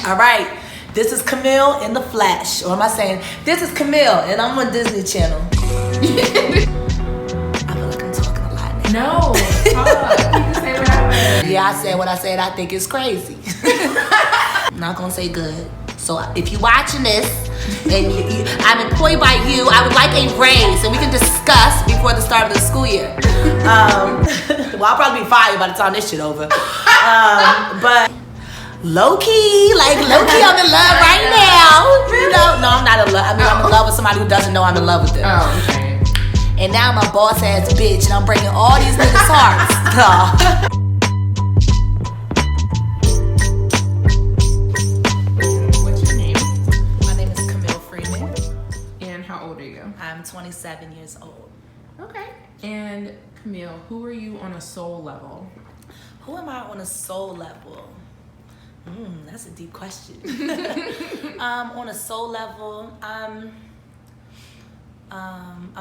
All right, this is Camille in the flesh. Or am I saying, this is Camille and I'm on Disney Channel. I feel like I'm talking a lot now. No, talk. You can say whatever. Yeah, I said what I said. I think it's crazy. I'm not going to say good. So if you're watching this and I'm employed by you, I would like a raise and we can discuss before the start of the school year. Well, I'll probably be fired by the time this shit over. But low-key, I'm in love right now. You know, no, I'm not in love. I mean, I'm in love with somebody who doesn't know I'm in love with them. Oh, okay. And now I'm a boss-ass bitch and I'm breaking all these niggas' hearts. What's your name? My name is Camille Freeman. And how old are you? I'm 27 years old. Okay. And Camille, who are you on a soul level? Who am I on a soul level? That's a deep question. On a soul level, I'm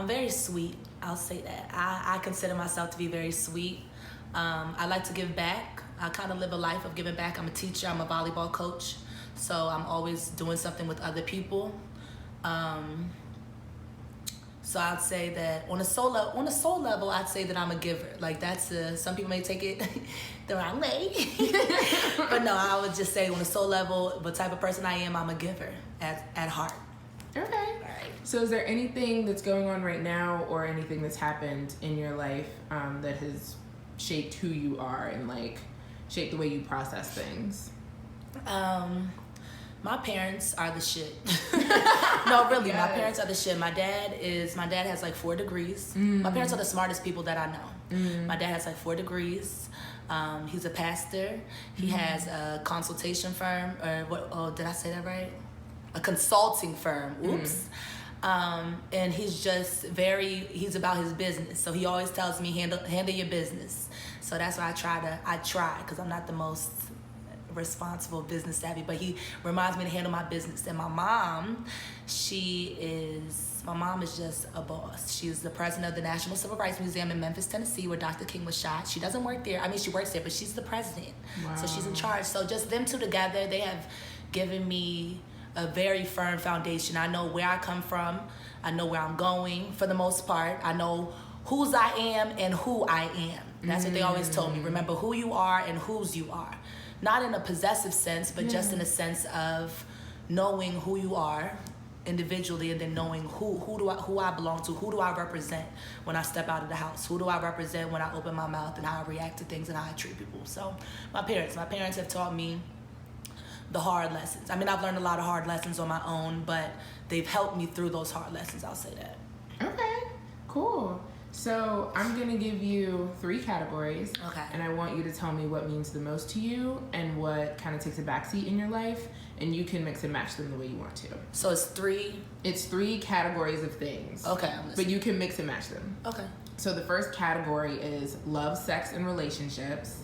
very sweet. I'll say that. I consider myself to be very sweet. I like to give back. I kind of live a life of giving back. I'm a teacher. I'm a volleyball coach. So I'm always doing something with other people. So I'd say that on a soul level, I'd say that I'm a giver. Like that's some people may take it the wrong way, but no, I would just say on a soul level, the type of person I am, I'm a giver at heart. Okay. All right. So is there anything that's going on right now or anything that's happened in your life that has shaped who you are and like shaped the way you process things? My parents are the shit. No, really, yes. My parents are the shit. My dad has like 4 degrees. My parents are the smartest people that I know. My dad has like 4 degrees. He's a pastor. He has a consultation firm, or what? Oh, did I say that right? A consulting firm. Oops. And he's just he's about his business. So he always tells me, handle your business. So that's why I try, because I'm not the most responsible, business savvy, but he reminds me to handle my business. And my mom is just a boss. She's the president of the National Civil Rights Museum in Memphis, Tennessee, where Dr. King was shot. She doesn't work there. I mean, she works there, but she's the president. Wow. So she's in charge. So just them two together, they have given me a very firm foundation. I know where I come from. I know where I'm going for the most part. I know whose I am and who I am. That's what they always told me. Remember who you are and whose you are. Not in a possessive sense, but just in a sense of knowing who you are individually, and then knowing who I belong to, who do I represent when I step out of the house, who do I represent when I open my mouth, and how I react to things and how I treat people. So my parents have taught me the hard lessons. I mean, I've learned a lot of hard lessons on my own, but they've helped me through those hard lessons. I'll say that. Okay, cool. So I'm gonna give you 3 categories. Okay. And I want you to tell me what means the most to you and what kind of takes a backseat in your life, and you can mix and match them the way you want to. So it's 3? It's 3 categories of things. Okay, I'm listening. But you can mix and match them. Okay. So the first category is love, sex, and relationships.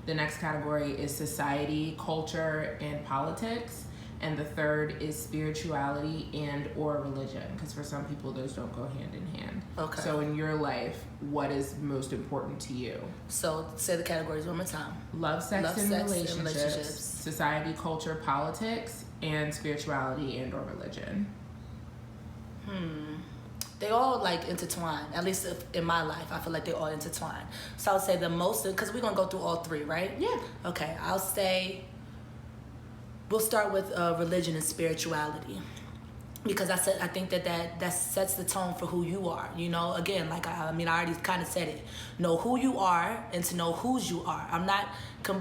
The next category is society, culture, and politics. And the third is spirituality and or religion, because for some people those don't go hand in hand. Okay. So in your life, what is most important to you? So say the categories one more time. Love, sex, and relationships, society, culture, politics, and spirituality and or religion. They all like intertwine, at least in my life. I feel like they all intertwine. So I'll say the most, because we're going to go through all 3, right? Yeah. Okay, I'll say we'll start with religion and spirituality, because I think that sets the tone for who you are. You know, again, like I already kind of said it. Know who you are and to know whose you are. I'm not,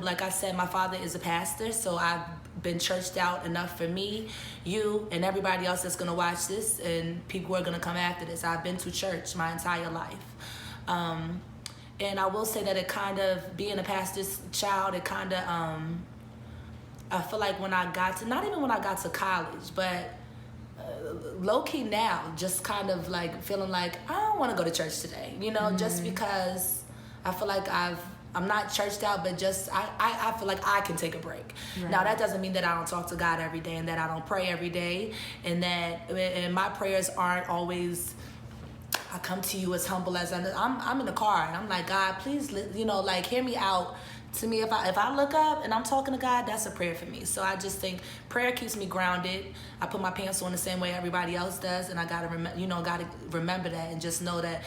like I said, my father is a pastor, so I've been churched out enough for me, you, and everybody else that's going to watch this, and people who are going to come after this. I've been to church my entire life. And I will say that it kind of, being a pastor's child, it kind of, I feel like when I got to, not even when I got to college, but low-key now, just kind of like feeling like I don't want to go to church today, you know, just because I feel like I'm not churched out, but just I feel like I can take a break. Right. Now that doesn't mean that I don't talk to God every day and that I don't pray every day, and my prayers aren't always, I come to you as humble as I'm in the car and I'm like, God, please, you know, like hear me out To me, if I look up and I'm talking to God, that's a prayer for me. So I just think prayer keeps me grounded. I put my pants on the same way everybody else does, and I gotta remember that, and just know that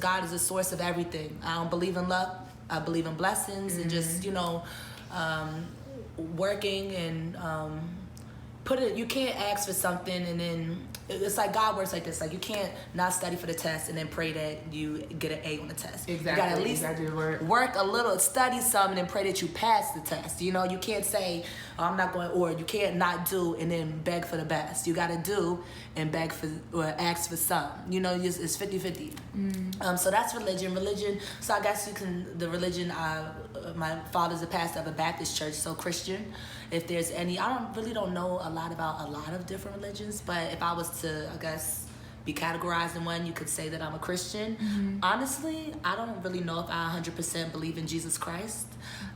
God is the source of everything. I don't believe in luck. I believe in blessings, and just working and you can't ask for something and then it's like God works like this. Like you can't not study for the test and then pray that you get an A on the test. Exactly. You gotta at least work a little, study some, and then pray that you pass the test. You can't say, oh, I'm not going, or you can't not do and then beg for the best. You gotta do and beg for, or ask for some. It's 50-50. So that's religion. So I guess the religion, my father's a pastor of a Baptist church, so Christian. If there's any, I don't know a lot about a lot of different religions, but if I was to, I guess, be categorized in one, you could say that I'm a Christian. Mm-hmm. Honestly, I don't really know if I 100% believe in Jesus Christ,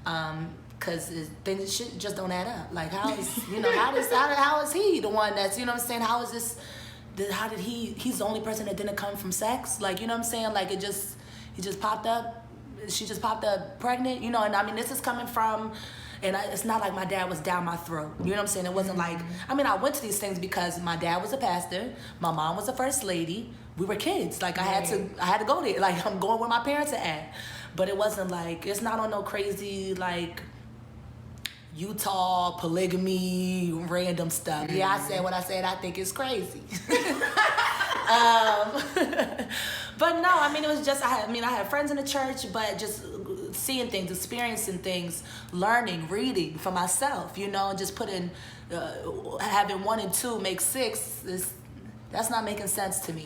because things just don't add up. Like how is he the one that's, how is this, how did he's the only person that didn't come from sex? Like, like he just popped up, she just popped up pregnant, and I mean, this is coming from, and it's not like my dad was down my throat. You know what I'm saying? It wasn't like, I went to these things because my dad was a pastor, my mom was a first lady, we were kids. Like I had to go there. Like I'm going where my parents are at. But it wasn't like, it's not on no crazy like Utah polygamy random stuff. Mm-hmm. Yeah, I said what I said. I think it's crazy. But no, it was just, I had friends in the church, but just seeing things, experiencing things, learning, reading for myself, and just putting, having 1 and 2 make 6 that's not making sense to me,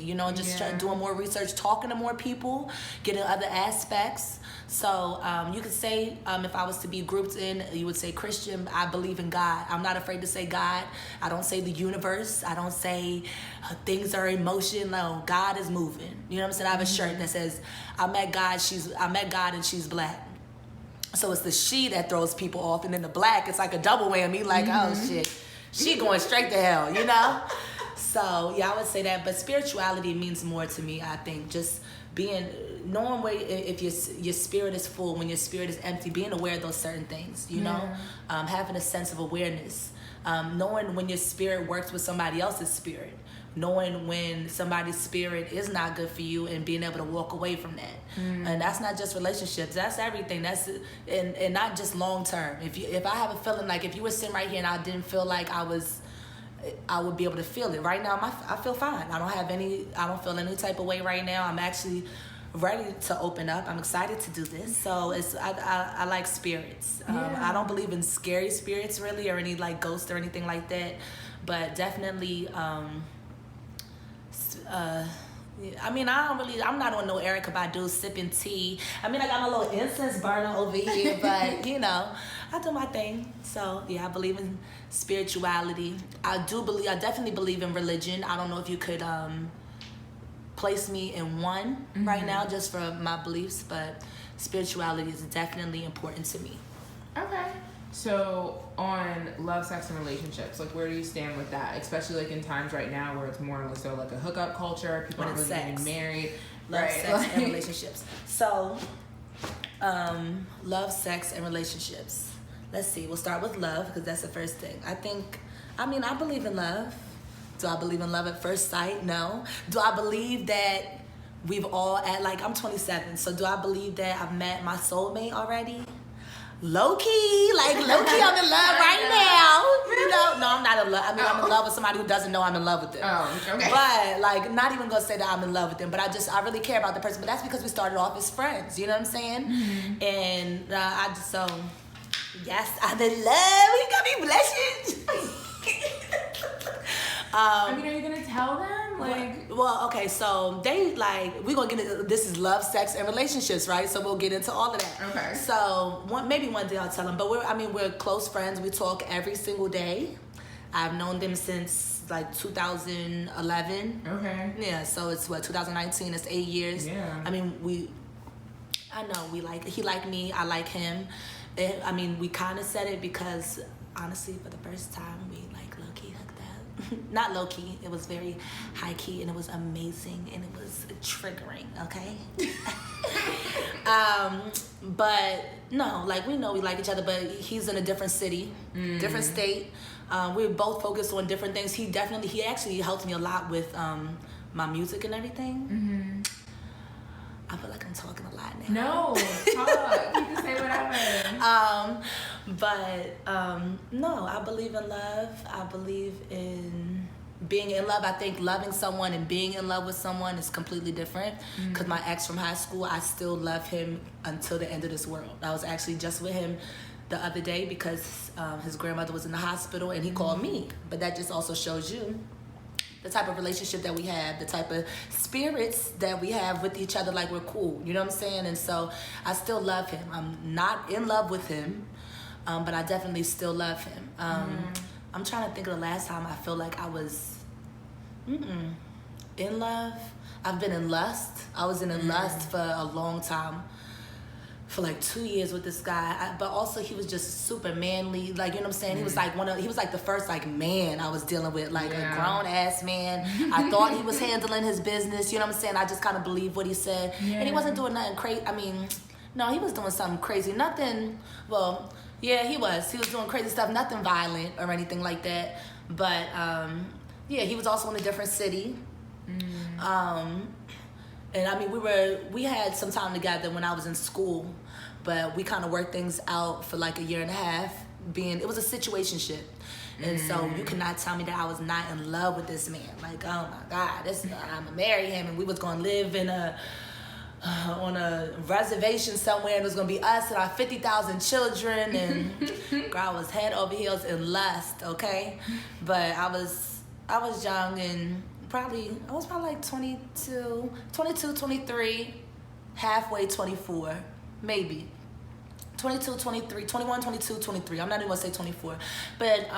doing more research, talking to more people, getting other aspects. So you could say, if I was to be grouped in, you would say Christian. I believe in God. I'm not afraid to say God. I don't say the universe. I don't say things are in motion. No, God is moving. You know what I'm saying? I have a shirt that says, I met God and she's black. So it's the she that throws people off, and then the black, it's like a double whammy, like, oh shit, she going straight to hell, So yeah, I would say that. But spirituality means more to me, I think. Just knowing where, if your spirit is full, when your spirit is empty, being aware of those certain things, having a sense of awareness, knowing when your spirit works with somebody else's spirit, knowing when somebody's spirit is not good for you, and being able to walk away from that. And that's not just relationships, that's everything. That's and not just long term. If I have a feeling like, if you were sitting right here and I didn't feel like I would be able to feel it. Right now, I feel fine. I don't feel any type of way right now. I'm actually ready to open up. I'm excited to do this. So I like spirits. I don't believe in scary spirits really, or any like ghosts or anything like that. But definitely, I'm not on no Erykah Badu sipping tea. I got my little incense burner over here, but I do my thing. So yeah, I believe in spirituality. I definitely believe in religion. I don't know if you could place me in one right now just for my beliefs, but spirituality is definitely important to me. Okay. So on love, sex, and relationships, like where do you stand with that? Especially like in times right now where it's more so like a hookup culture, people aren't really getting married. Love, sex, and relationships. So, love, sex, and relationships. Let's see, we'll start with love because that's the first thing. I believe in love. Do I believe in love at first sight? No. Do I believe that we've all, I'm 27, so do I believe that I've met my soulmate already? Low-key, I'm in love right now. No, I'm not in love. I'm in love with somebody who doesn't know I'm in love with them. Oh, okay. But, not even gonna say that I'm in love with them, but I really care about the person. But that's because we started off as friends, you know what I'm saying? Mm-hmm. And yes, I'm in love. You got me blushing. Are you gonna tell them? Well, okay, so they we're gonna get into, this is love, sex, and relationships, right? So we'll get into all of that. Okay. So maybe one day I'll tell them, but we're close friends. We talk every single day. I've known them since 2011. Okay. Yeah, so it's 2019. It's 8 years. Yeah. He liked me. I like him. We kind of said it because honestly, for the first time, we low-key hooked up. Not low-key, it was very high-key, and it was amazing, and it was triggering, okay? But no, like we know we like each other, but he's in a different city, different state. We're both focused on different things. He actually helped me a lot with my music and everything. I feel like I'm talking a lot now. No, talk. You can say whatever. No, I believe in love. I believe in being in love. I think loving someone and being in love with someone is completely different. Because my ex from high school, I still love him until the end of this world. I was actually just with him the other day because his grandmother was in the hospital and he called me. But that just also shows you the type of relationship that we have, the type of spirits that we have with each other, like we're cool, you know what I'm saying? And so I still love him. I'm not in love with him, but I definitely still love him. I'm trying to think of the last time I feel like I was in love. I've been in lust. I was in lust for a long time. For like 2 years with this guy, but also he was just super manly, like, you know what I'm saying? He was like the first like man I was dealing with, like a grown ass man. I thought he was handling his business, you know what I'm saying? I just kind of believed what he said, and he wasn't doing nothing crazy. I mean, no, he was doing something crazy, nothing. Well, yeah, he was doing crazy stuff, nothing violent or anything like that. But yeah, he was also in a different city. And I mean, we had some time together when I was in school, but we kind of worked things out for like a year and a half. It was a situationship. And so you cannot tell me that I was not in love with this man. Like, oh my God, I'm gonna marry him, and we was gonna live on a reservation somewhere, and it was gonna be us and our 50,000 children, and girl, I was head over heels in lust, okay? But I was young, and I was probably like 22, 23, halfway 24, maybe. 22, 23, 21, 22, 23. I'm not even gonna say 24. But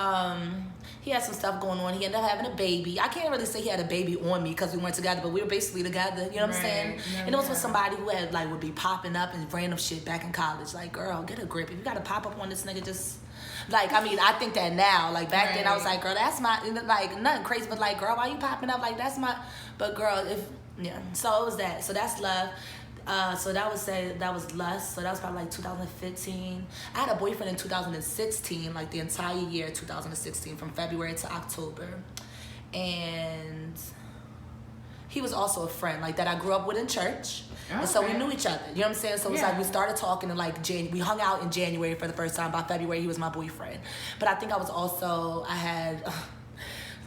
he had some stuff going on. He ended up having a baby. I can't really say he had a baby on me because we weren't together, but we were basically together, you know what I'm saying? And it was with somebody who had would be popping up and random shit back in college. Like, girl, get a grip. If you gotta pop up on this nigga, just I think that now. Like, back then I was like, girl, that's my, nothing crazy, but like, girl, why you popping up? Like, that's my, but girl, so it was that. So that's love. So that was lust. So that was probably like 2015. I had a boyfriend in 2016, like the entire year 2016, from February to October. And he was also a friend, like, that I grew up with in church. Okay. And so we knew each other, you know what I'm saying? So it was like we started talking in like we hung out in January for the first time. By February, he was my boyfriend. But I think I had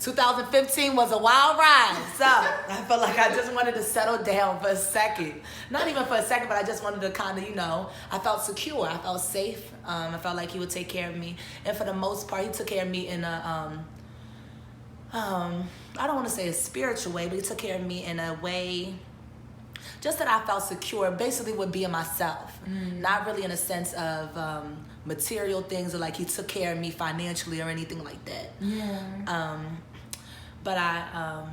2015 was a wild ride. So I felt like I just wanted to settle down for a second. Not even for a second, but I just wanted to kind of, I felt secure. I felt safe. I felt like he would take care of me. And for the most part, he took care of me in a, I don't want to say a spiritual way, but he took care of me in a way just that I felt secure, basically with being myself. Not really in a sense of material things, or like he took care of me financially or anything like that. But I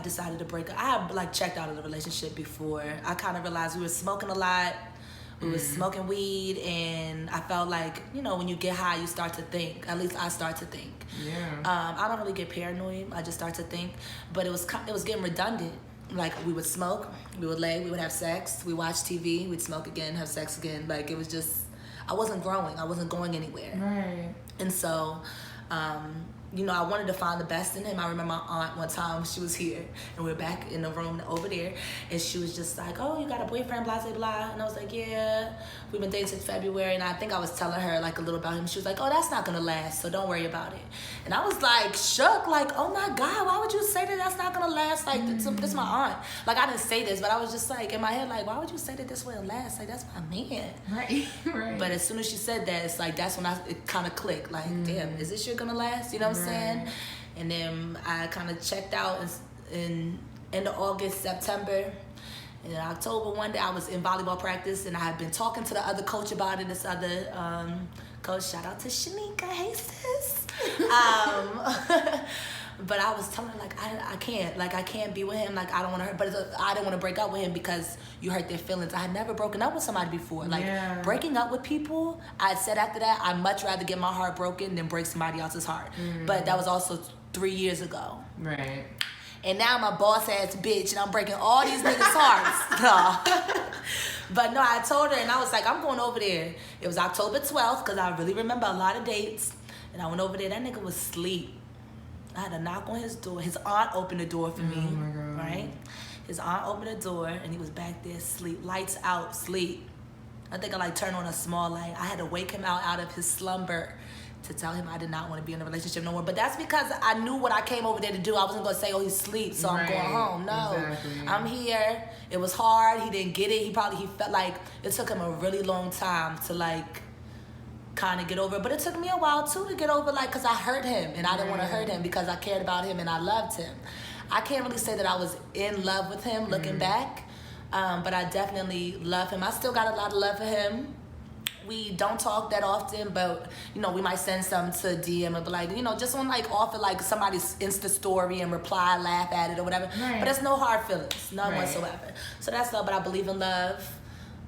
decided to break up. I had checked out of the relationship before. I kind of realized we were smoking a lot. We were smoking weed, and I felt like, when you get high, you start to think. At least I start to think. I don't really get paranoid. I just start to think. But it was getting redundant. Like, we would smoke, we would lay, we would have sex, we watch TV, we'd smoke again, have sex again. Like, it was just, I wasn't growing. I wasn't going anywhere. Right. And so, I wanted to find the best in him. I remember my aunt one time, she was here, and we were back in the room over there, and she was just like, oh, you got a boyfriend, blah, blah, blah. And I was like, yeah, we've been dating since February, and I think I was telling her, like, a little about him. She was like, oh, that's not gonna last, so don't worry about it. And I was, like, shook, like, oh, my God, why would you say that that's not gonna last? Like, this is my aunt. Like, I didn't say this, but I was just, like, in my head, like, why would you say that this wouldn't last? Like, that's my man. Right. But as soon as she said that, it's like, that's when it kind of clicked. Like, damn, is this shit gonna last? You know what I'm saying? And then I kind of checked out in end of August, September. And in October, one day I was in volleyball practice, and I had been talking to the other coach about it. This other coach, shout out to Shanika, hey sis. But I was telling her, like, I can't be with him. Like, I don't want to hurt, but I didn't want to break up with him because you hurt their feelings. I had never broken up with somebody before. Like, breaking up with people, I had said after that, I'd much rather get my heart broken than break somebody else's heart. But that was also 3 years ago. Right. and now I'm a boss ass bitch, and I'm breaking all these niggas' hearts. No. But no, I told her, and I was like, I'm going over there. It was October 12th, because I really remember a lot of dates. And I went over there. That nigga was asleep. I had to knock on his door. His aunt opened the door for me. Oh my God. Right? His aunt opened the door, and he was back there asleep. Lights out, sleep. I think I like turned on a small light. I had to wake him out of his slumber to tell him I did not want to be in a relationship no more. But that's because I knew what I came over there to do. I wasn't going to say, oh, he's asleep, so I'm going home. No, exactly. I'm here. It was hard. He didn't get it. He felt like it took him a really long time to like kind of get over it. But it took me a while too to get over, like, because I hurt him and I didn't want to hurt him because I cared about him and I loved him. I can't really say that I was in love with him looking back, but I definitely love him. I still got a lot of love for him. We don't talk that often, but, you know, we might send something to DM and be like, you know, just on like offer like somebody's Insta story and reply, laugh at it or whatever. Right. But there's no hard feelings, none whatsoever. So that's love, but I believe in love.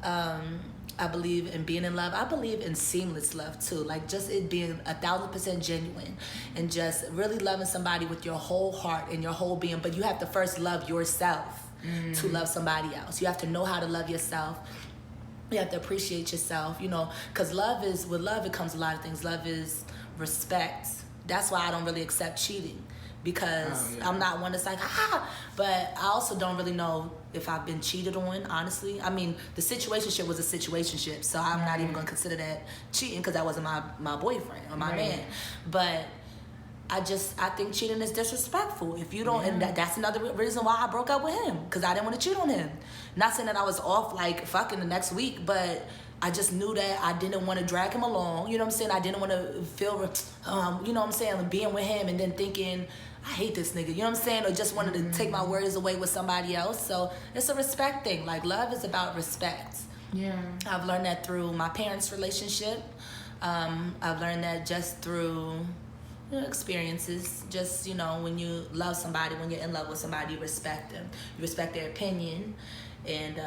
I believe in being in love. I believe in seamless love too. Like just it being 1,000% genuine and just really loving somebody with your whole heart and your whole being. But you have to first love yourself to love somebody else. You have to know how to love yourself. You have to appreciate yourself, you know, because with love, it comes a lot of things. Love is respect. That's why I don't really accept cheating, because I'm not one that's like, but I also don't really know if I've been cheated on, honestly. I mean, the situationship was a situationship, so I'm not even going to consider that cheating because that wasn't my boyfriend or my man. But I think cheating is disrespectful. If you don't, and that's another reason why I broke up with him, because I didn't want to cheat on him. Not saying that I was off like fucking the next week, but I just knew that I didn't want to drag him along. You know what I'm saying? I didn't want to feel, you know what I'm saying, being with him and then thinking, I hate this nigga. You know what I'm saying? Or just wanted to take my words away with somebody else. So it's a respect thing. Like love is about respect. Yeah. I've learned that through my parents' relationship. I've learned that just through experiences. Just, you know, when you love somebody, when you're in love with somebody, you respect them. You respect their opinion. And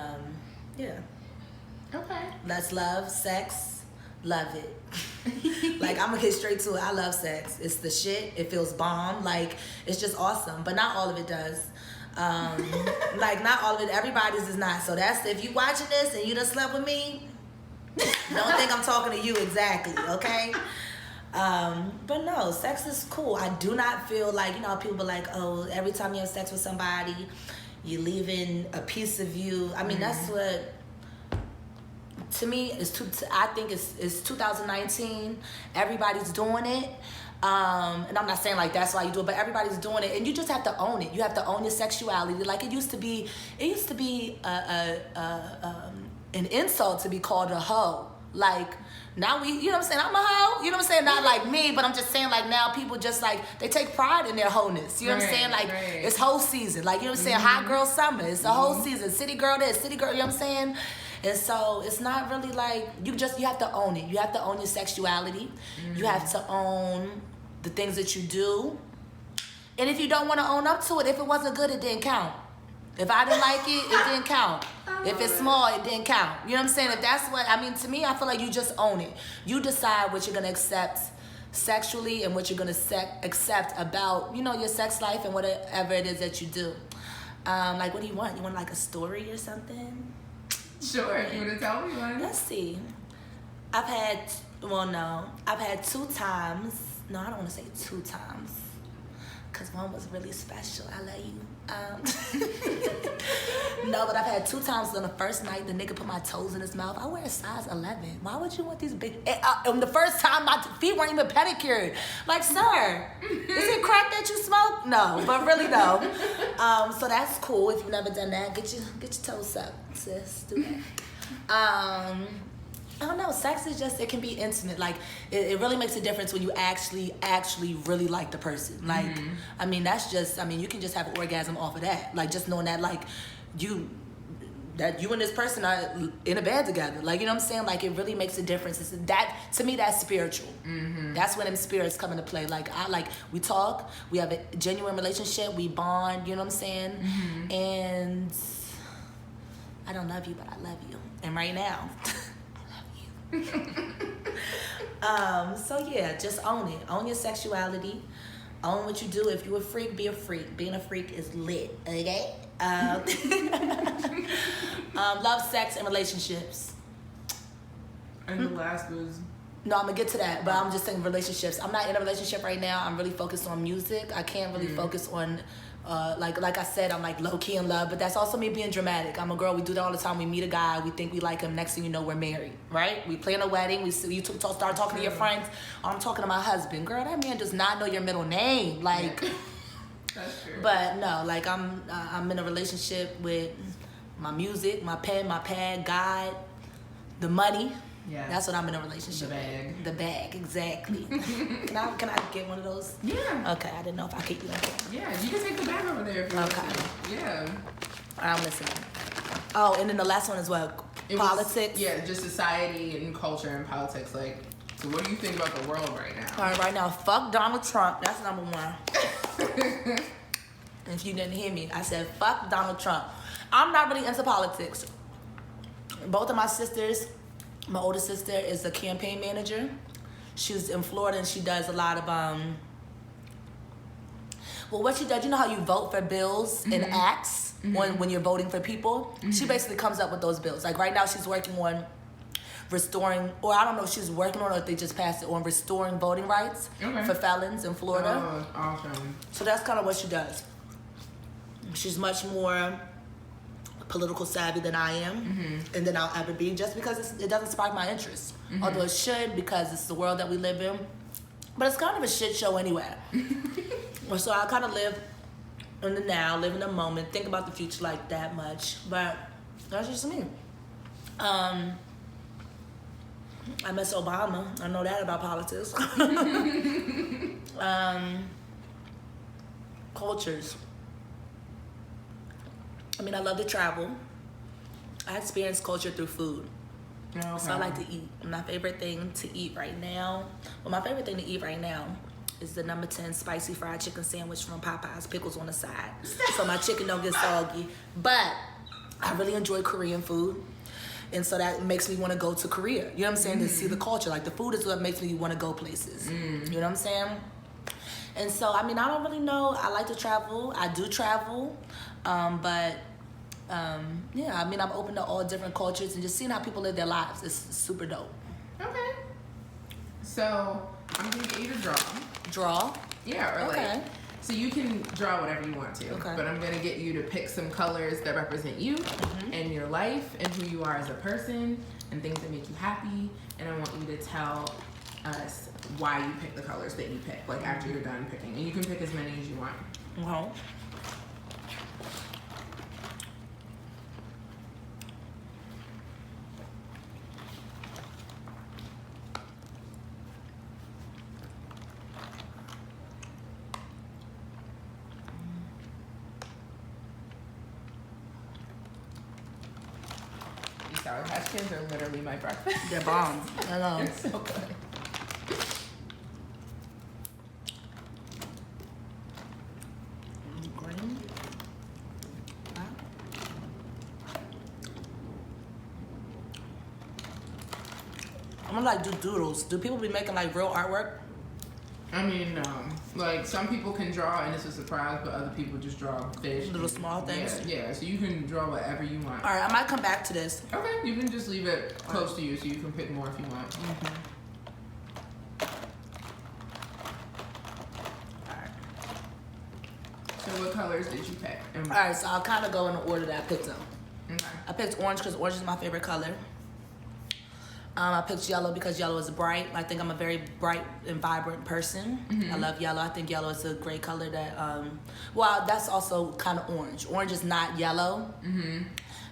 okay. Let's love, sex, love it. Like, I'm gonna get straight to it. I love sex. It's the shit. It feels bomb. Like, it's just awesome. But not all of it does. Like, not all of it. Everybody's is not. So that's, if you watching this and you done slept with me, don't think I'm talking to you exactly, okay? But no, sex is cool. I do not feel like, you know, people be like, oh, every time you have sex with somebody, you're leaving a piece of you. I mean, that's what, to me, I think it's 2019. Everybody's doing it. And I'm not saying like that's why you do it, but everybody's doing it, and you just have to own it. You have to own your sexuality. Like it used to be an insult to be called a hoe. Like now you know what I'm saying? I'm a hoe. You know what I'm saying? Not like me, but I'm just saying like now people just like, they take pride in their wholeness. You know what I'm saying? Like it's whole season. Like, you know what I'm saying? Hot girl summer. It's the whole season. City girl this, city girl, you know what I'm saying? And so it's not really like, you have to own it. You have to own your sexuality. You have to own the things that you do. And if you don't want to own up to it, if it wasn't good, it didn't count. If I didn't like it, it didn't count. If it's small, it didn't count. You know what I'm saying? If that's what, I mean, to me, I feel like you just own it. You decide what you're going to accept sexually and what you're going to accept about, you know, your sex life and whatever it is that you do. Like, what do you want? You want like a story or something? Sure. You want to tell me one? Let's see. I've had 2 times. No, I don't want to say 2 times, because one was really special. I love you. No, but I've had 2 times on the first night, the nigga put my toes in his mouth. I wear a size 11. Why would you want these big... the first time, my feet weren't even pedicured. Like, sir, is it crack that you smoke? No, but really, no. So that's cool. If you've never done that, get your toes up, sis. Do that. I don't know. Sex is just, it can be intimate. Like, it really makes a difference when you actually really like the person. Like, I mean, that's just, I mean, you can just have an orgasm off of that. Like, just knowing that, like, you and this person are in a bed together. Like, you know what I'm saying? Like, it really makes a difference. To me, that's spiritual. That's when them spirits come into play. Like, we talk, we have a genuine relationship, we bond, you know what I'm saying? And I don't love you, but I love you. And right now... So yeah, just own it. Own your sexuality. Own what you do. If you a freak, be a freak. Being a freak is lit. Okay. Love, sex, and relationships. And the last was. No, I'm gonna get to that, but I'm just saying relationships. I'm not in a relationship right now. I'm really focused on music. I can't really focus on, like I said, I'm like low key in love, but that's also me being dramatic. I'm a girl. We do that all the time. We meet a guy. We think we like him. Next thing you know, we're married, right? We plan a wedding. You start talking to your friends. Oh, I'm talking to my husband. Girl, that man does not know your middle name. Like, that's true. But no, like I'm in a relationship with my music, my pen, my pad, God, the money. Yeah. That's what I'm in a relationship with. The bag, exactly. Can I get one of those? Yeah. Okay, I didn't know if I could eat it. Yeah, you can take the bag over there if you want Okay. to. Yeah. I'm listening. Oh, and then the last one as well. Politics. Just society and culture and politics. Like, so what do you think about the world right now? All right now, fuck Donald Trump. That's number one. If you didn't hear me, I said fuck Donald Trump. I'm not really into politics. Both of my sisters, my older sister is a campaign manager. She's in Florida and she does a lot of what she does, you know how you vote for bills and acts when you're voting for people? She basically comes up with those bills. Like right now she's working on restoring, or I don't know if she's working on it or if they just passed it, on restoring voting rights for felons in Florida. Oh, awesome. So that's kind of what she does. She's much more political savvy than I am and than I'll ever be, just because it doesn't spark my interest. Although it should, because it's the world that we live in. But it's kind of a shit show anyway. So I kind of live in the now, live in the moment, think about the future like that much. But that's just me. I miss Obama. I know that about politics. Cultures. I mean, I love to travel. I experience culture through food. Okay. So I like to eat. My favorite thing to eat right now, is the number 10 spicy fried chicken sandwich from Popeyes, pickles on the side. So my chicken don't get soggy. But I really enjoy Korean food. And so that makes me want to go to Korea. You know what I'm saying? To see the culture. Like the food is what makes me want to go places. You know what I'm saying? And so, I mean, I don't really know. I like to travel. I do travel. Yeah, I mean, I'm open to all different cultures and just seeing how people live their lives is super dope. Okay. So, I'm going to get you to draw. Draw? Yeah, or Okay. like, so you can draw whatever you want to. Okay. But I'm going to get you to pick some colors that represent you and your life and who you are as a person and things that make you happy. And I want you to tell us why you pick the colors that you pick, like after you're done picking. And you can pick as many as you want. Okay. These Sour Patch Kids are literally my breakfast. They're bombs. I know. It's so good. Green. I'm gonna like do doodles. Do people be making like real artwork? I mean, like some people can draw and it's a surprise, but other people just draw fish. Little small things? Yeah, so you can draw whatever you want. All right, I might come back to this. Okay, you can just leave it close to you so you can pick more if you want. So what colors did you pick? All right, so I'll kind of go in the order that I picked them. Okay. I picked orange because orange is my favorite color. I picked yellow because yellow is bright. I think I'm a very bright and vibrant person. I love yellow. I think yellow is a great color that, well, that's also kind of orange. Orange is not yellow,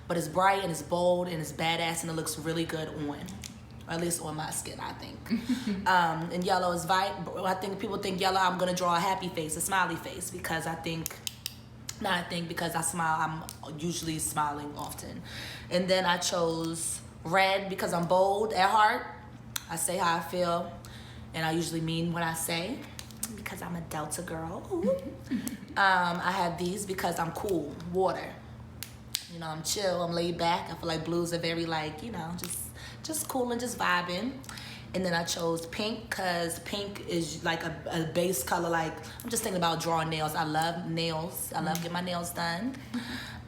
but it's bright and it's bold and it's badass and it looks really good on, or at least on my skin, I think. And yellow is I think people think yellow, I'm gonna draw a happy face, a smiley face, because because I smile, I'm usually smiling often. And then I chose red because I'm bold at heart. I say how I feel, and I usually mean what I say because I'm a Delta girl. I have these because I'm cool, water. You know, I'm chill, I'm laid back. I feel like blues are very like, you know, just cool and just vibing. And then I chose pink because pink is like a base color. Like, I'm just thinking about drawing nails. I love nails. I love getting my nails done.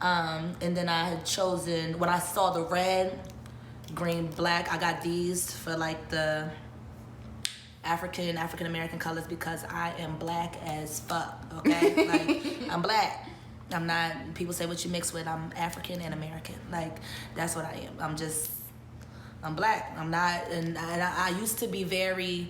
And then I had chosen, when I saw the red, green, black, I got these for like the African American colors because I am black as fuck, okay? Like, I'm black. I'm not, people say what you mix with, I'm African and American. Like, that's what I am. I'm black. I'm not, and I used to be very,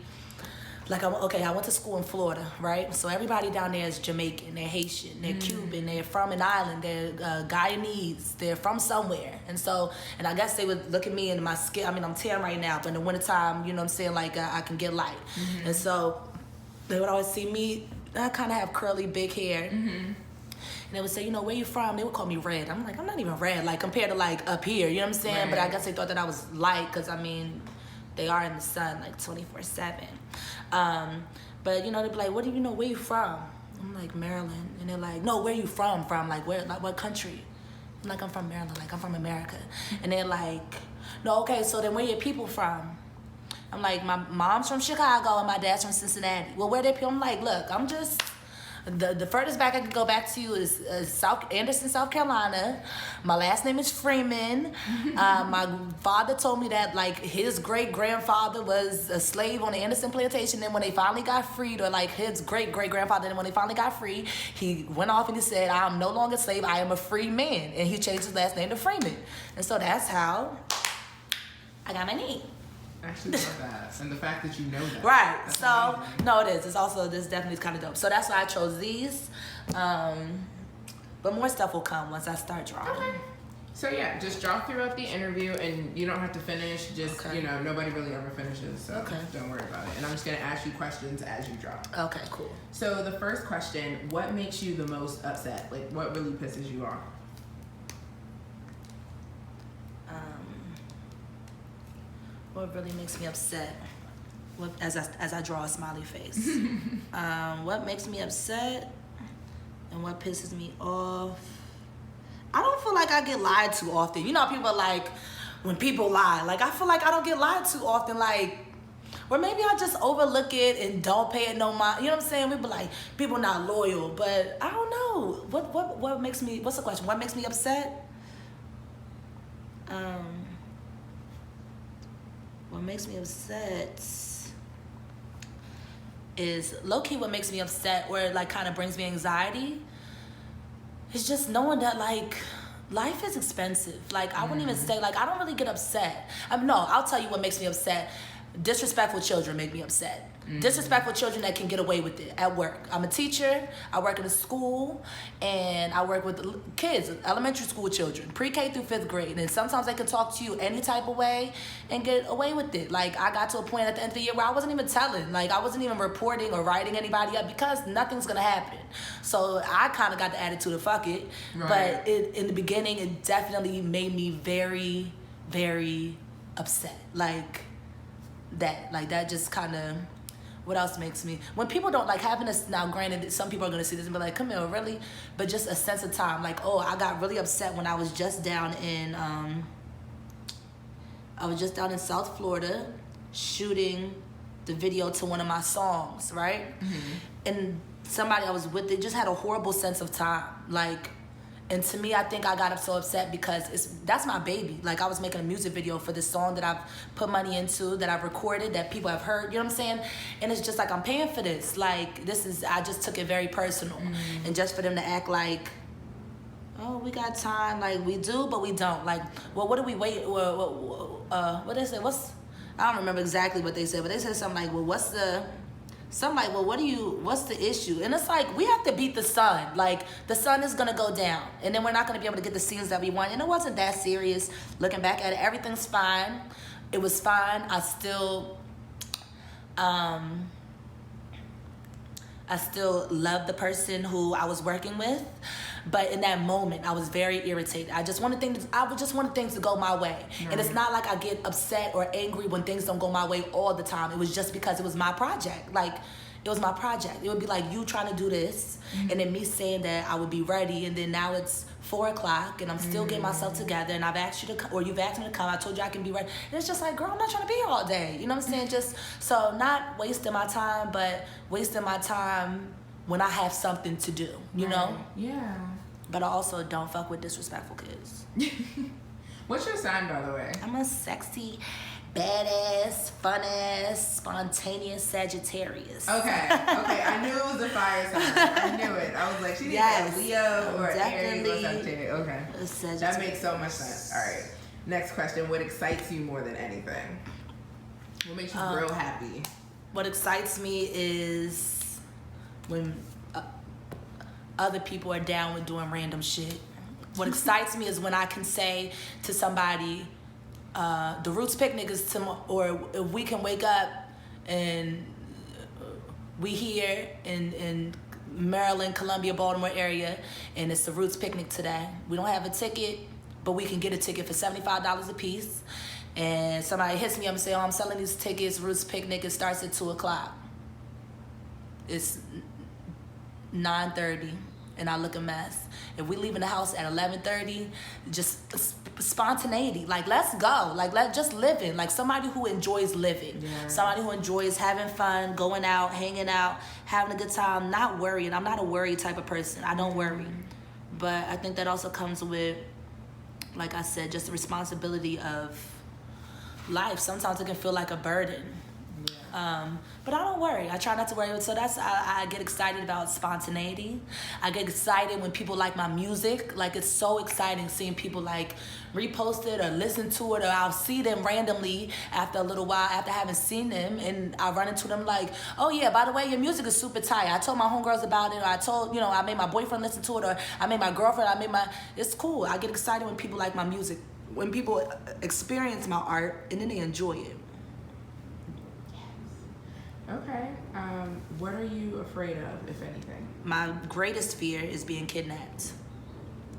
like, I went to school in Florida, right? So everybody down there is Jamaican, they're Haitian, they're Cuban, they're from an island, they're Guyanese, they're from somewhere. And so, and I guess they would look at me and my skin, I mean, I'm tan right now, but in the wintertime, you know what I'm saying, like, I can get light. And so they would always see me, I kind of have curly, big hair. And they would say, you know, where you from? They would call me red. I'm like, I'm not even red, like, compared to, like, up here, you know what I'm saying? Right. But I guess they thought that I was light, because, I mean, they are in the sun, like, 24/7. But, you know, they'd be like, what do you know, where you from? I'm like, Maryland. And they're like, no, where you from? Like, where, like, what country? I'm like, I'm from Maryland, like, I'm from America. And they're like, no, okay, so then where your people from? I'm like, my mom's from Chicago and my dad's from Cincinnati. Well, where they people? I'm like, look, I'm just... The furthest back I could go back to is Anderson, South Carolina. My last name is Freeman. My father told me that, like, his great-grandfather was a slave on the Anderson plantation. Then when they finally got freed, or like his great-great-grandfather, then when they finally got free, he went off and he said, I'm no longer a slave, I am a free man. And he changed his last name to Freeman. And so that's how I got my name. I actually love that, and the fact that you know that. Right. That's so amazing. no, it is. It's also, this definitely is kind of dope. So that's why I chose these. But more stuff will come once I start drawing. Okay. So yeah, just draw throughout the interview, and you don't have to finish. Just you know, nobody really ever finishes, so don't worry about it. And I'm just gonna ask you questions as you draw. Okay, cool. So the first question: what makes you the most upset? Like, what really pisses you off? What really makes me upset? As I draw a smiley face. What makes me upset and what pisses me off? I don't feel like I get lied to often. You know, people are like, when people lie, like, I feel like I don't get lied to often, like, or maybe I just overlook it and don't pay it no mind. You know what I'm saying? We be like, people not loyal, but I don't know. What makes me, what's the question? What makes me upset? What makes me upset is low-key what makes me upset, or like kind of brings me anxiety, is just knowing that, like, life is expensive. Like, I wouldn't even say, like, I don't really get upset. No, I'll tell you what makes me upset. Disrespectful children make me upset. Disrespectful children that can get away with it at work. I'm a teacher, I work in a school, and I work with kids, elementary school children, pre-K through 5th grade, and sometimes they can talk to you any type of way and get away with it. Like, I got to a point at the end of the year where I wasn't even telling, like, I wasn't even reporting or writing anybody up because nothing's gonna happen. So I kind of got the attitude of fuck it, but in the beginning, it definitely made me very, very upset. Like, that just kind of... What else makes me... When people don't, like, having this... Now, granted, some people are going to see this and be like, Camille, really? But just a sense of time. Like, oh, I got really upset when I was just down in... I was just down in South Florida shooting the video to one of my songs, right? And somebody I was with, they just had a horrible sense of time. Like... And to me, I think I got so upset because that's my baby. Like, I was making a music video for this song that I've put money into, that I've recorded, that people have heard, you know what I'm saying? And it's just like, I'm paying for this. Like, I just took it very personal. And just for them to act like, oh, we got time. Like, we do, but we don't. Like, well, what do we wait? What they say? I don't remember exactly what they said, but they said something like, well, what's the issue? And it's like, we have to beat the sun. Like, the sun is gonna go down, and then we're not gonna be able to get the scenes that we want. And it wasn't that serious. Looking back at it, everything's fine. It was fine. I still love the person who I was working with. But in that moment, I was very irritated. I just wanted things to go my way. And it's not like I get upset or angry when things don't go my way all the time. It was just because it was my project. Like, it was my project. It would be like you trying to do this, and then me saying that I would be ready, and then now it's 4:00 and I'm still getting myself together, and I've asked you to come, or you've asked me to come. I told you I can be ready. And it's just like, girl, I'm not trying to be here all day. You know what I'm saying? Just so not wasting my time, but wasting my time when I have something to do. You know? Yeah. But I also don't fuck with disrespectful kids. What's your sign, by the way? I'm a sexy, badass, fun-ass, spontaneous Sagittarius. Okay. I knew it was a fire sign. I knew it. I was like, she needs a Leo or Aries or something. Okay. That makes so much sense. All right. Next question. What excites you more than anything? What makes you real happy? What excites me is when other people are down with doing random shit. What excites me is when I can say to somebody, the Roots picnic is tomorrow, or if we can wake up and we here in Maryland, Columbia, Baltimore area, and it's the Roots picnic today. We don't have a ticket, but we can get a ticket for $75 a piece. And somebody hits me up and say, oh, I'm selling these tickets, Roots picnic, it starts at 2:00. It's 9:30. And I look a mess. If we leave in the house at 11:30, just spontaneity. Like, let's go. Like, just living. Like, somebody who enjoys living. Yeah. Somebody who enjoys having fun, going out, hanging out, having a good time, not worrying. I'm not a worry type of person. I don't worry. But I think that also comes with, like I said, just the responsibility of life. Sometimes it can feel like a burden. But I don't worry. I try not to worry. So I get excited about spontaneity. I get excited when people like my music. Like, it's so exciting seeing people like repost it or listen to it, or I'll see them randomly after a little while after having seen them, and I run into them like, oh yeah, by the way, your music is super tight. I told my homegirls about it, or I told, I made my boyfriend listen to it, or I made my girlfriend, it's cool. I get excited when people like my music, when people experience my art and then they enjoy it. Okay. What are you afraid of, if anything? My greatest fear is being kidnapped.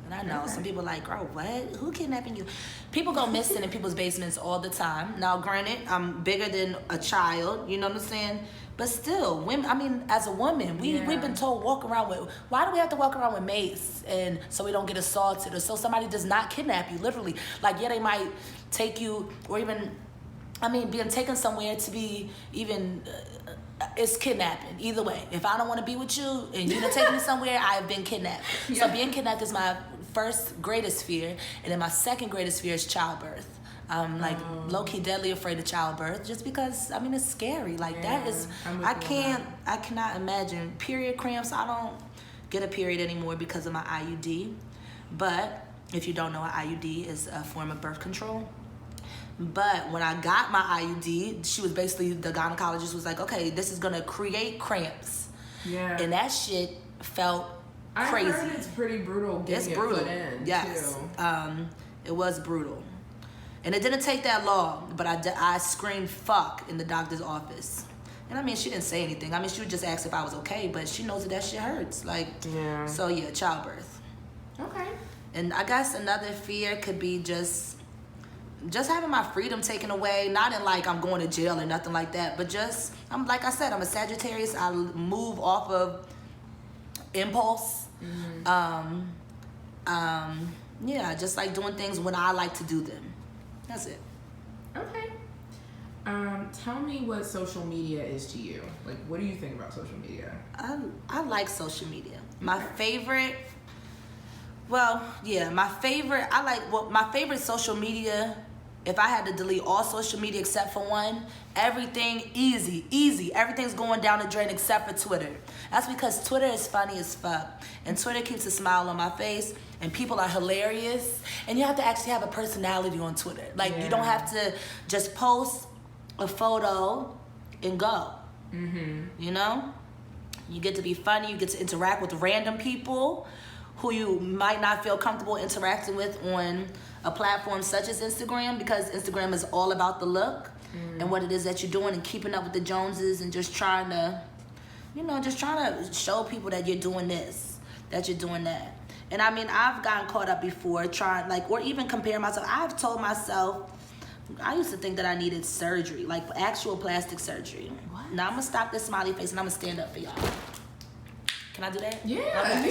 And I know some people are like, girl, what? Who kidnapping you? People go missing in people's basements all the time. Now, granted, I'm bigger than a child, you know what I'm saying? But still, women, as a woman, we've been told why do we have to walk around with mace and so we don't get assaulted, or so somebody does not kidnap you, literally. Like, yeah, they might take you, or even, being taken somewhere to be even, it's kidnapping. Either way, if I don't want to be with you and you don't take me somewhere, I have been kidnapped. So being kidnapped is my first greatest fear, and then my second greatest fear is childbirth. I'm low-key deadly afraid of childbirth, just because it's scary. Like, that is, I cannot imagine. Period cramps, I don't get a period anymore because of my IUD. But if you don't know, an IUD is a form of birth control. But when I got my IUD, she was basically, the gynecologist was like, okay, this is gonna create cramps. Yeah. And that shit felt crazy. I heard it's pretty brutal getting it put in, yes. too. It was brutal. And it didn't take that long, but I screamed fuck in the doctor's office. And she didn't say anything. She would just ask if I was okay, but she knows that shit hurts. Like, yeah. So yeah, childbirth. Okay. And I guess another fear could be just having my freedom taken away. Not in like I'm going to jail or nothing like that, but just, like I said, I'm a Sagittarius. I move off of impulse. Mm-hmm. Yeah, just like doing things when I like to do them. That's it. Okay. Tell me what social media is to you. Like, what do you think about social media? I like social media. My favorite social media, if I had to delete all social media except for one, everything easy. Everything's going down the drain except for Twitter. That's because Twitter is funny as fuck. And Twitter keeps a smile on my face, and people are hilarious. And you have to actually have a personality on Twitter. Like, you don't have to just post a photo and go. Mm-hmm. You know? You get to be funny. You get to interact with random people who you might not feel comfortable interacting with on a platform such as Instagram, because Instagram is all about the look and what it is that you're doing and keeping up with the Joneses and just trying to show people that you're doing this, that you're doing that. And I've gotten caught up before or even compare myself. I've told myself I used to think that I needed surgery, like actual plastic surgery. What? Now I'm gonna stop this smiley face and I'm gonna stand up for y'all. Can I do that? Yeah.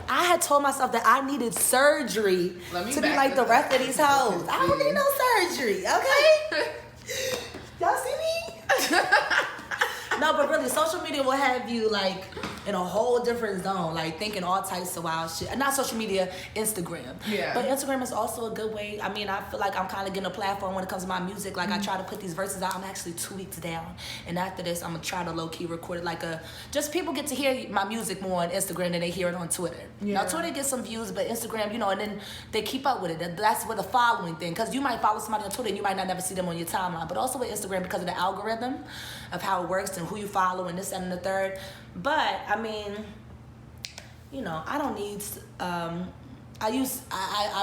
I had told myself that I needed surgery to be like the rest of these hoes. I don't need no surgery, okay? Y'all see me? No, but really, social media will have you like in a whole different zone, like thinking all types of wild shit. Not social media, Instagram. Yeah. But Instagram is also a good way. I mean, I feel like I'm kind of getting a platform when it comes to my music. Like I try to put these verses out. I'm actually 2 weeks down, and after this, I'm gonna try to low key record it like just people get to hear my music more on Instagram than they hear it on Twitter. Yeah. Now Twitter gets some views, but Instagram, you know, and then they keep up with it. That's with the following thing, because you might follow somebody on Twitter and you might not never see them on your timeline. But also with Instagram, because of the algorithm of how it works and who you follow and this and the third. But I mean, you know, I don't need. I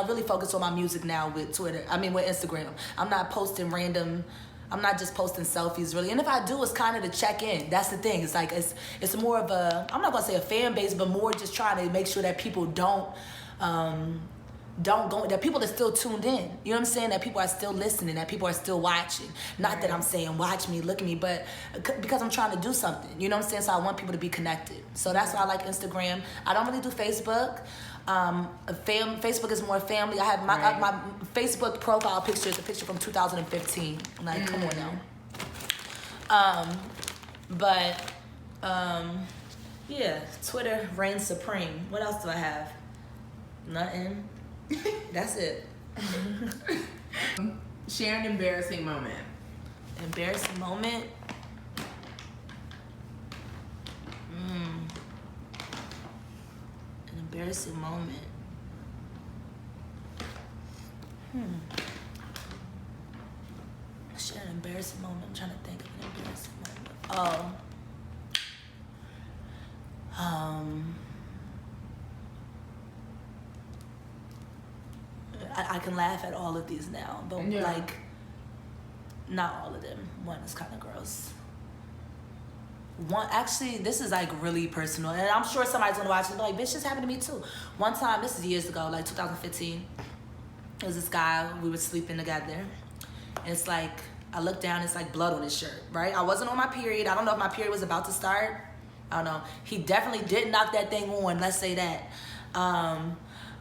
really focus on my music now with Twitter. I mean, with Instagram. I'm not posting random. I'm not just posting selfies really. And if I do, it's kind of to check in. That's the thing. It's like it's more of a. I'm not gonna say a fan base, but more just trying to make sure that people don't go, that people are still tuned in. You know what I'm saying? That people are still listening, that people are still watching. Not that I'm saying watch me, look at me, but because I'm trying to do something. You know what I'm saying? So I want people to be connected. So that's why I like Instagram. I don't really do Facebook. Facebook is more family. I have my Facebook profile picture is a picture from 2015. Like, come on now. Yeah, Twitter reigns supreme. What else do I have? Nothing. That's it. Share an embarrassing moment. Embarrassing moment? An embarrassing moment. Share an embarrassing moment. I'm trying to think of an embarrassing moment. I can laugh at all of these now, but like, not all of them. One is kind of gross. One, actually, this is like really personal, and I'm sure somebody's gonna watch it and be like, bitch, this happened to me too. One time, this is years ago, like 2015, there was this guy, we were sleeping together, and it's like, I looked down, it's like blood on his shirt, right? I wasn't on my period. I don't know if my period was about to start. I don't know. He definitely did knock that thing on, let's say that.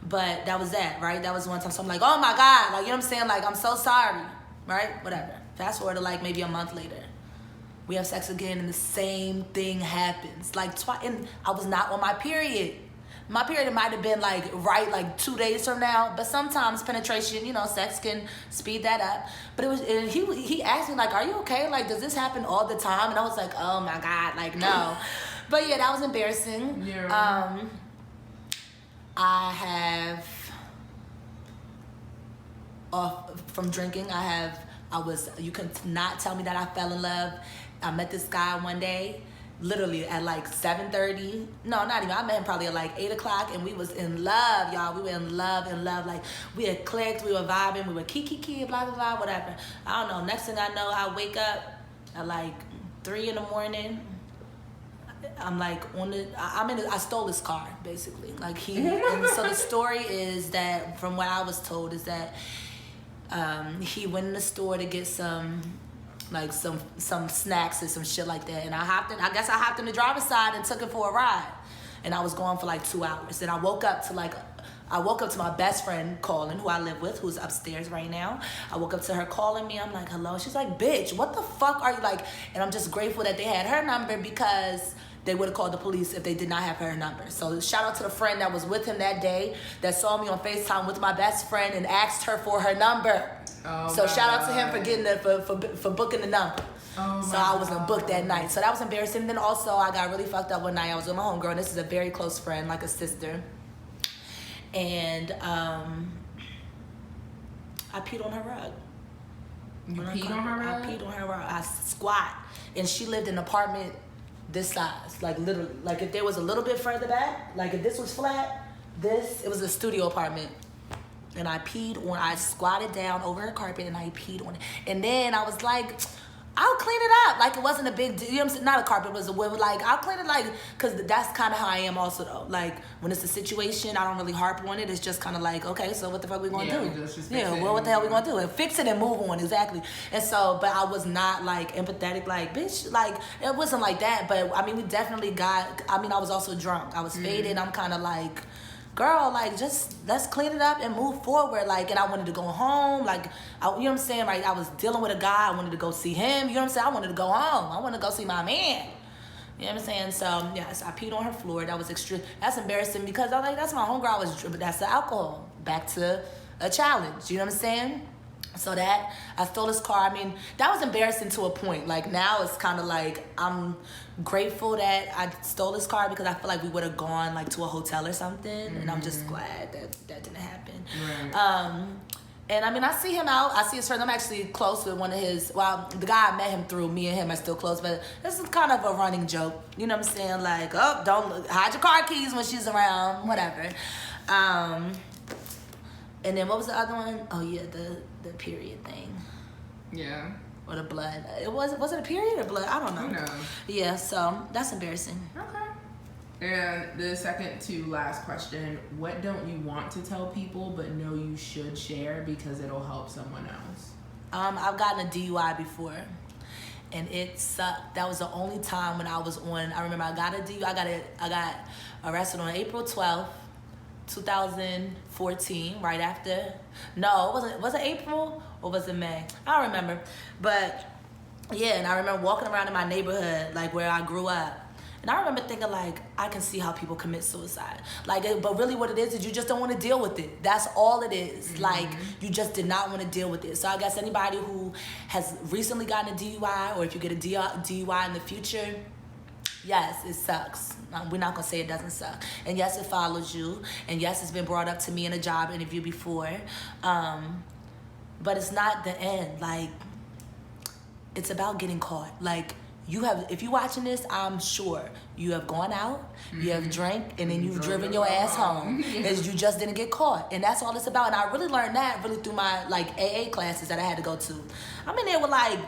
But that was that, right? That was one time. So I'm like, oh my God. Like, you know what I'm saying? Like, I'm so sorry, right? Whatever. Fast forward to like maybe a month later. We have sex again and the same thing happens. Like, and I was not on my period. My period might have been like, right, like 2 days from now. But sometimes penetration, you know, sex can speed that up. But it was, and he asked me like, are you okay? Like, does this happen all the time? And I was like, oh my God, like, no. But yeah, that was embarrassing. Yeah. I have, from drinking, you can not tell me that I fell in love. I met this guy one day, literally at like 7:30. No, not even. I met him probably at like 8 o'clock, and we was in love, y'all. We were in love. Like, we had clicked, we were vibing, we were kiki, blah, blah, blah, whatever. I don't know. Next thing I know, I wake up at like 3 in the morning. I'm like I stole his car, basically. Like and so the story is that, from what I was told, is that he went in the store to get some snacks and some shit like that. And I guess I hopped in the driver's side and took him for a ride. And I was gone for like 2 hours. And I woke up to my best friend calling, who I live with, who's upstairs right now. I woke up to her calling me. I'm like, hello. She's like, bitch, what the fuck are you like? And I'm just grateful that they had her number, because they would have called the police if they did not have her number. So shout out to the friend that was with him that day, that saw me on FaceTime with my best friend and asked her for her number. Oh, so shout out to him for getting for booking the number. Oh, so I wasn't booked that night. So that was embarrassing. Then also I got really fucked up one night. I was with my homegirl, and this is a very close friend, like a sister. And I peed on her rug. You peed on her rug? I peed on her rug. I squat. And she lived in an apartment this size, like literally. Like if there was a little bit further back, like if this was flat, it was a studio apartment. And I squatted down over her carpet and I peed on it. And then I was like, I'll clean it up like it wasn't a big deal. You know what I'm saying? Not a carpet, it was a wood. Like, I'll clean it like, because that's kind of how I am also, though. Like, when it's a situation, I don't really harp on it. It's just kind of like, okay, so what the fuck we going to do? Well, what the hell we going to do? And fix it and move on, exactly. And so, but I was not, like, empathetic, like, bitch, like, it wasn't like that. But, I mean, we definitely got, I mean, I was also drunk. I was faded. I'm kind of like, girl, like, just let's clean it up and move forward. Like, and I wanted to go home. Like, you know what I'm saying? Like, I was dealing with a guy. I wanted to go see him. You know what I'm saying? I wanted to go home. I wanted to go see my man. You know what I'm saying? So, yes, I peed on her floor. That was extreme. That's embarrassing because I'm like, that's my homegirl. I was, but that's the alcohol. Back to a challenge. You know what I'm saying? So that, I stole his car. I mean, that was embarrassing to a point. Like, now it's kind of like, I'm grateful that I stole his car because I feel like we would have gone, like, to a hotel or something. And I'm just glad that that didn't happen. Right. And, I mean, I see him out. I see his friends. I'm actually close with one of his, well, the guy I met him through. Me and him are still close. But this is kind of a running joke. You know what I'm saying? Like, oh, don't hide your car keys when she's around. Whatever. And then what was the other one? Oh, yeah, the period thing. Yeah. Or the blood. Was it a period or blood? I don't know. Who knows? Yeah, so that's embarrassing. Okay. And the second to last question, what don't you want to tell people but know you should share because it'll help someone else? I've gotten a DUI before. And it sucked. That was the only time when I was on. I remember I got a DUI. I got arrested on April 12th. 2014, right after. No, was it April or was it May? I don't remember. But yeah, and I remember walking around in my neighborhood, like where I grew up. And I remember thinking, like, I can see how people commit suicide. Like, but really what it is you just don't want to deal with it. That's all it is. Mm-hmm. Like, you just did not want to deal with it. So I guess anybody who has recently gotten a DUI, or if you get a DUI in the future, yes, it sucks. We're not going to say it doesn't suck. And yes, it follows you. And yes, it's been brought up to me in a job interview before. But it's not the end. Like, it's about getting caught. Like, if you're watching this, I'm sure you have gone out, you have drank, and then you've driven your ass home. As you just didn't get caught. And that's all it's about. And I really learned that really through my, like, AA classes that I had to go to. I'm in there with, like,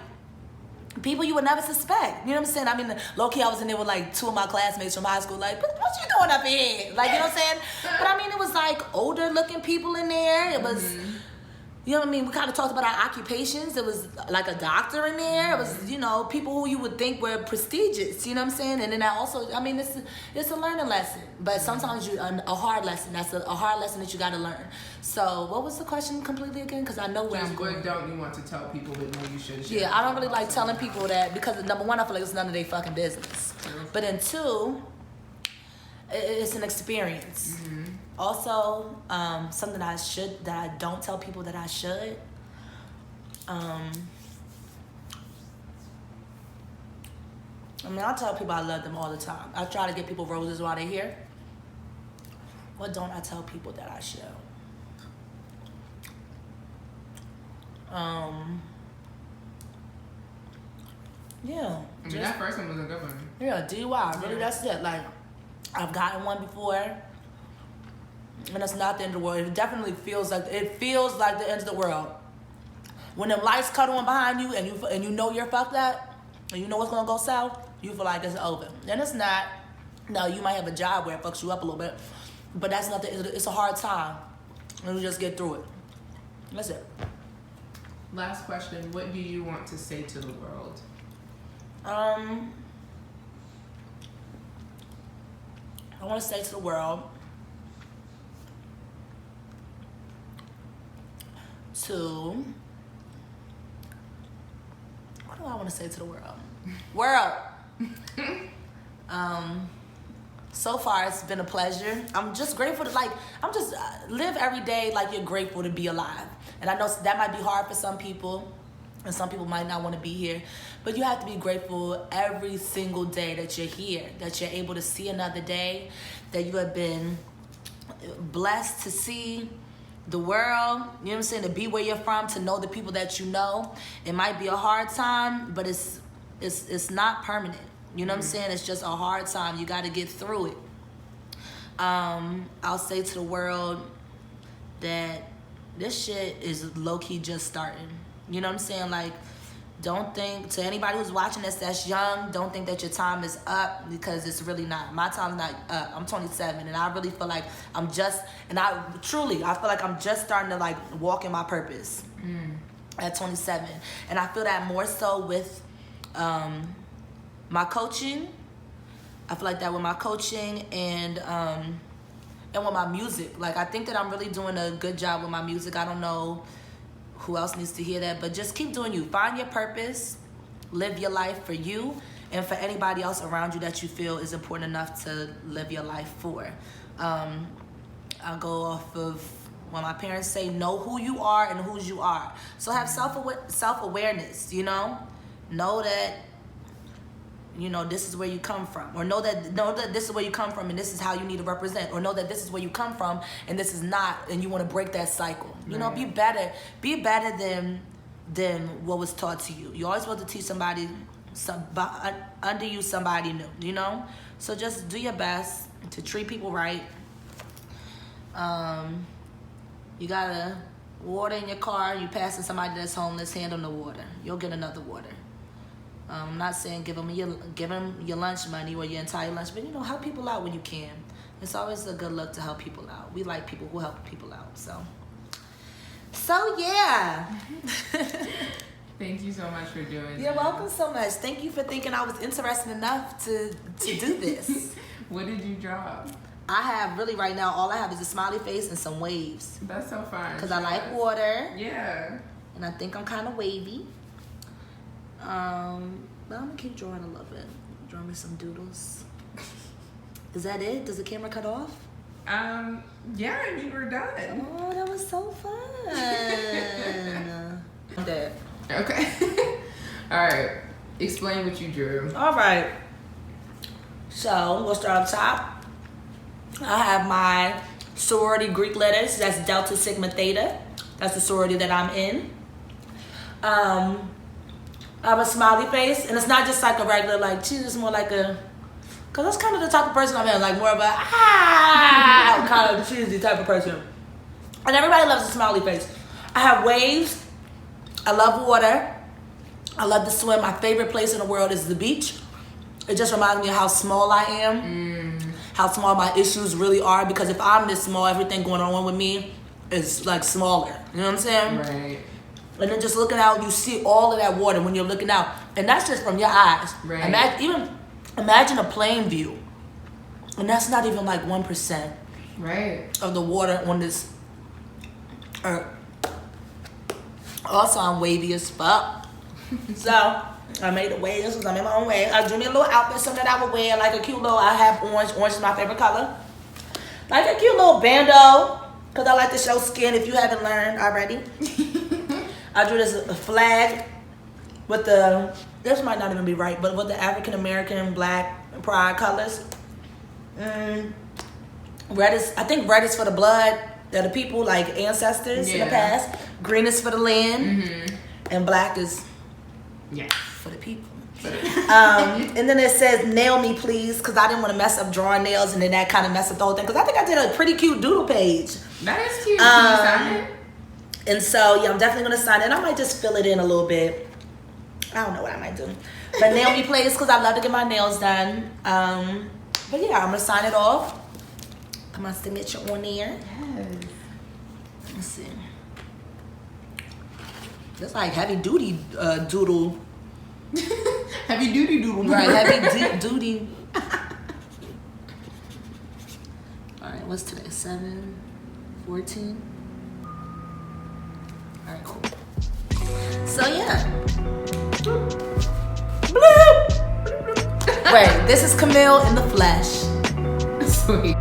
people you would never suspect. You know what I'm saying? I mean, low-key, I was in there with, like, two of my classmates from high school. Like, what you doing up here? Like, you know what I'm saying? But, I mean, it was, like, older-looking people in there. It was, you know what I mean? We kind of talked about our occupations. It was, like, a doctor in there. It was, you know, people who you would think were prestigious. You know what I'm saying? And then I also, I mean, it's a learning lesson. But sometimes a hard lesson. That's a hard lesson that you got to learn. So, what was the question completely again? Because I know where I'm going. What don't you want to tell people but know you should share? Yeah, I don't really like telling people that because, number one, I feel like it's none of their fucking business. But then two, it's an experience. Also, something that I don't tell people that I should. I mean, I tell people I love them all the time. I try to give people roses while they're here. What don't I tell people that I should? Yeah. I mean, that first one was a good one. Yeah, DUI. Really, that's it. Like, I've gotten one before, and it's not the end of the world. It definitely feels like the end of the world. When them lights cut on behind you, and you know you're fucked up, and you know what's gonna go south, you feel like it's over. And it's not. No, you might have a job where it fucks you up a little bit, but that's not it's a hard time, and you just get through it. That's it. Last question. What do you want to say to the world? I want to say to the world what do I want to say to the world? World. So far it's been a pleasure. I'm just grateful to live every day like you're grateful to be alive. And I know that might be hard for some people. And some people might not want to be here. But you have to be grateful every single day that you're here, that you're able to see another day, that you have been blessed to see the world, you know what I'm saying, to be where you're from, to know the people that you know. It might be a hard time, but it's not permanent. You know what I'm saying? It's just a hard time. You got to get through it. I'll say to the world that this shit is low-key just starting. You know what I'm saying? Like, don't think, to anybody who's watching this that's young, don't think that your time is up, because it's really not. My time's not up. I'm 27, and I really feel like I feel like I'm just starting to like walk in my purpose at 27. And I feel that more so with my coaching. I feel like that with my coaching and with my music. Like, I think that I'm really doing a good job with my music. I don't know who else needs to hear that, but just keep doing you. Find your purpose, live your life for you and for anybody else around you that you feel is important enough to live your life for. I'll go off of when my parents say, know who you are and whose you are. So have self-awareness, you know? Know that, you know, this is where you come from, or know that this is where you come from and this is how you need to represent, or know that this is where you come from and this is not, and you want to break that cycle. You know, be better than what was taught to you. You always want to teach somebody under you somebody new, you know? So just do your best to treat people right. You got a water in your car, you passing somebody that's homeless, hand them the water. You'll get another water. I'm not saying give them your lunch money or your entire lunch, but, you know, help people out when you can. It's always a good look to help people out. We like people who help people out. So yeah. Thank you so much for doing this. You're welcome so much. Thank you for thinking I was interested enough to do this. What did you draw? I have really right now, all I have is a smiley face and some waves. That's so fun. Because I like water. Yeah. And I think I'm kind of wavy. But I'm gonna keep drawing a little bit. Draw me some doodles. Is that it? Does the camera cut off? Yeah, I mean, we're done. Oh, that was so fun. I'm dead. Okay. All right. Explain what you drew. All right. So we'll start up top. I have my sorority Greek letters. That's Delta Sigma Theta. That's the sorority that I'm in. I have a smiley face, and it's not just like a regular, like, cheese. It's more like a, because that's kind of the type of person I'm in, like more of a, kind of cheesy type of person. And everybody loves a smiley face. I have waves. I love water. I love to swim. My favorite place in the world is the beach. It just reminds me of how small I am, how small my issues really are, because if I'm this small, everything going on with me is like smaller. You know what I'm saying? Right. And then just looking out, you see all of that water when you're looking out. And that's just from your eyes. Right. Imagine a plane view. And that's not even like 1% of the water on this earth. Also, I'm wavy as fuck. So, I made the waves because I'm in my own way. I drew me a little outfit, something that I would wear, like a cute little, I have orange. Orange is my favorite color. Like a cute little bandeau, because I like to show skin if you haven't learned already. I drew this flag with this might not even be right, but with the African American Black pride colors. Red is for the blood of the people, like ancestors in the past. Green is for the land, and black is for the people. And then it says nail me please, because I didn't want to mess up drawing nails, and then that kind of messed up the whole thing, because I think I did a pretty cute doodle page. That is cute. Can you sign it? And so, yeah, I'm definitely going to sign it. I might just fill it in a little bit. I don't know what I might do. But nail me please, because I love to get my nails done. But yeah, I'm going to sign it off. Put my signature on there. Yes. Let's see. That's like heavy duty doodle. Heavy duty doodle. Right, heavy duty. All right, what's today? 7/14. All right, cool. So yeah. Bloop. Wait, this is Camille in the flesh. Sweet.